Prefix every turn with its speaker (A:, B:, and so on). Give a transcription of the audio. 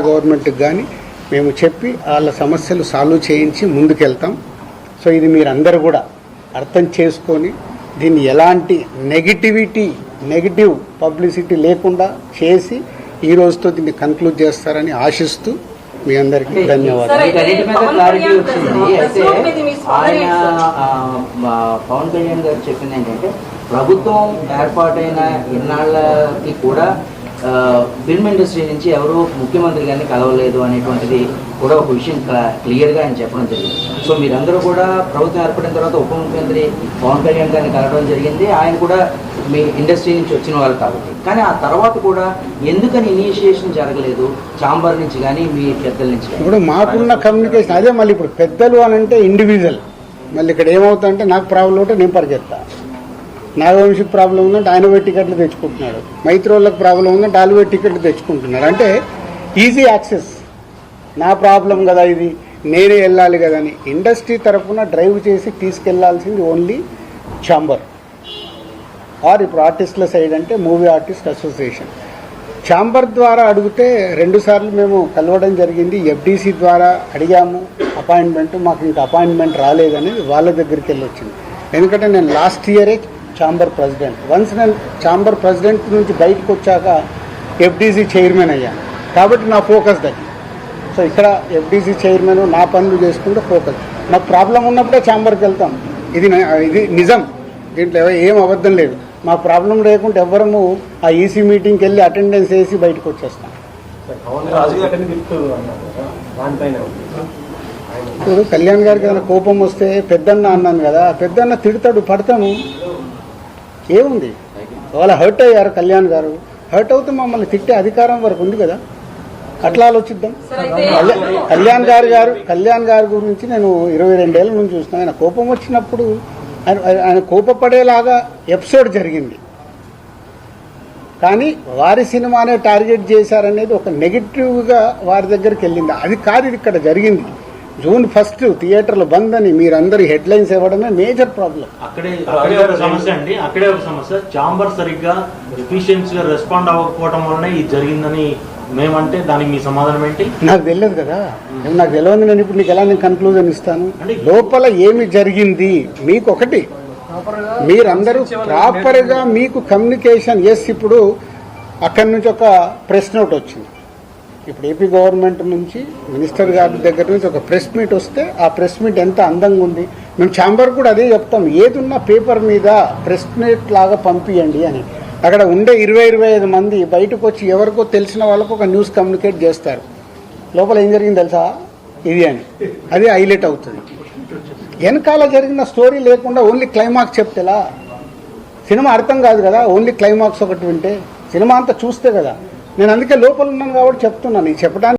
A: గవర్నమెంట్కి కానీ మేము చెప్పి వాళ్ళ సమస్యలు సాల్వ్ చేయించి ముందుకెళ్తాం. సో ఇది మీరందరూ కూడా అర్థం చేసుకొని దీన్ని ఎలాంటి నెగిటివ్ పబ్లిసిటీ లేకుండా చేసి ఈ రోజుతో దీన్ని కన్క్లూడ్ చేస్తారని ఆశిస్తూ మీ అందరికీ ధన్యవాదాలు.
B: పవన్ కళ్యాణ్ గారు చెప్పింది ఏంటంటే ప్రభుత్వం ఏర్పాటైన ఇన్నాళ్ళకి కూడా ఫిల్మ్ ఇండస్ట్రీ నుంచి ఎవరు ముఖ్యమంత్రి గారిని కలవలేదు అనేటువంటిది కూడా ఒక విషయం క్లియర్గా ఆయన చెప్పడం జరిగింది. సో మీరందరూ కూడా ప్రభుత్వం ఏర్పడిన తర్వాత ఉప ముఖ్యమంత్రి పవన్ కళ్యాణ్ గారిని కలవడం జరిగింది. ఆయన కూడా మీ ఇండస్ట్రీ నుంచి వచ్చిన వాళ్ళు కాబట్టి, కానీ ఆ తర్వాత కూడా ఎందుకని ఇనిషియేషన్ జరగలేదు ఛాంబర్ నుంచి కానీ మీ పెద్దల నుంచి?
A: ఇప్పుడు మాకున్న కమ్యూనికేషన్ అదే. మళ్ళీ ఇప్పుడు పెద్దలు అని అంటే ఇండివిజువల్. మళ్ళీ ఇక్కడ ఏమవుతుందంటే నాకు ప్రాబ్లం ఉంటే నేను పరిగెత్తా, నాగవంశీకి ప్రాబ్లం ఉందంటే ఆయన పోయి టికెట్లు తెచ్చుకుంటున్నాడు, మైత్రోళ్ళకి ప్రాబ్లం ఉందంటే వాళ్ళు పోయి టికెట్లు తెచ్చుకుంటున్నారు. అంటే ఈజీ యాక్సెస్. నా ప్రాబ్లం కదా ఇది, నేనే వెళ్ళాలి కదా అని ఇండస్ట్రీ తరఫున డ్రైవ్ చేసి తీసుకెళ్లాల్సింది ఓన్లీ ఛాంబర్ ఆర్ ఇప్పుడు ఆర్టిస్టుల సైడ్ అంటే మూవీ ఆర్టిస్ట్ అసోసియేషన్. ఛాంబర్ ద్వారా అడిగితే 2 సార్లు మేము కలవడం జరిగింది. ఎఫ్డీసీ ద్వారా అడిగాము అపాయింట్మెంట్, మాకు ఇంకా అపాయింట్మెంట్ రాలేదనేది వాళ్ళ దగ్గరికి వెళ్ళి వచ్చింది. ఎందుకంటే నేను లాస్ట్ ఇయరే ఛాంబర్ ప్రెసిడెంట్. వన్స్ నేను ఛాంబర్ ప్రెసిడెంట్ నుంచి బయటకు వచ్చాక ఎఫ్డీసీ చైర్మన్ అయ్యాను కాబట్టి నా ఫోకస్ దగ్గర. సో ఇక్కడ ఎఫ్డీసీ చైర్మన్ నా పనులు చేసుకుంటే ఫోకస్. మాకు ప్రాబ్లం ఉన్నప్పుడే ఛాంబర్కి వెళ్తాం. ఇది నిజం, దీంట్లో ఏం అబద్ధం లేదు. మా ప్రాబ్లం లేకుంటే ఎవ్వరము ఆ ఈసీ మీటింగ్కి వెళ్ళి అటెండెన్స్ వేసి బయటకు వచ్చేస్తాం. ఇప్పుడు కళ్యాణ్ గారికి ఏదైనా కోపం వస్తే పెద్దన్న అన్నాను కదా, పెద్దన్న తిడతాడు, పడతాము, ఏముంది. వాళ్ళ హర్ట్ అయ్యారు కళ్యాణ్ గారు, హర్ట్ అవుతే మమ్మల్ని తిట్టే అధికారం వరకు ఉంది కదా, అట్లా ఆలోచిద్దాం. కళ్యాణ్ గారి గురించి నేను 22 ఏళ్ళ నుంచి చూస్తున్నాను. ఆయన కోపం వచ్చినప్పుడు ఆయన కోపపడేలాగా ఎపిసోడ్ జరిగింది, కానీ వారి సినిమానే టార్గెట్ చేశారనేది ఒక నెగిటివ్గా వారి దగ్గరికి వెళ్ళింది. అది కాదు ఇది ఇక్కడ జరిగింది. June 1 థియేటర్లు బంద్ అని మీరందరూ హెడ్లైన్స్ ఇవ్వడమే మేజర్ ప్రాబ్లం.
C: అక్కడే ఒక సమస్య అండి, అక్కడే ఒక సమస్య. ఛాంబర్ సరిగ్గా ఎఫిషియన్సీగా రెస్పాండ్ అవ్వకపోవడం వల్లనే ఇది జరిగిందని మేమంటే దానికి మీ సమాధానం ఏంటి? నాకు
A: తెలియదు కదా, నాకు తెలియదు. నేను ఇప్పుడు నీకు ఎలా నేను కన్క్లూజన్ ఇస్తాను? లోపల ఏమి జరిగింది మీకు ఒకటి, మీరందరూ ప్రాపర్గా మీకు కమ్యూనికేషన్. ఇప్పుడు అక్కడి నుంచి ఒక ప్రెస్ నోట్ వచ్చింది. ఇప్పుడు ఏపీ గవర్నమెంట్ నుంచి మినిస్టర్ గారి దగ్గర నుంచి ఒక ప్రెస్ మీట్ వస్తే ఆ ప్రెస్ మీట్ ఎంత అందంగా ఉంది. మేము ఛాంబర్ కూడా అదే చెప్తాం, ఏదున్నా పేపర్ మీద ప్రెస్ మీట్ లాగా పంపియండి అని. అక్కడ ఉండే 20-25 మంది బయటకు వచ్చి ఎవరికో తెలిసిన వాళ్ళకు ఒక న్యూస్ కమ్యూనికేట్ చేస్తారు. లోపల ఏం జరిగింది తెలుసా ఇది అని, అది హైలైట్ అవుతుంది. వెనకాల జరిగిన స్టోరీ లేకుండా ఓన్లీ క్లైమాక్స్ చెప్తేలా సినిమా అర్థం కాదు కదా. ఓన్లీ క్లైమాక్స్ ఒకటి వింటే సినిమా అంతా చూస్తే కదా. నేను అందుకే లోపల ఉన్నాను కాబట్టి చెప్తున్నాను. ఇది చెప్పడానికి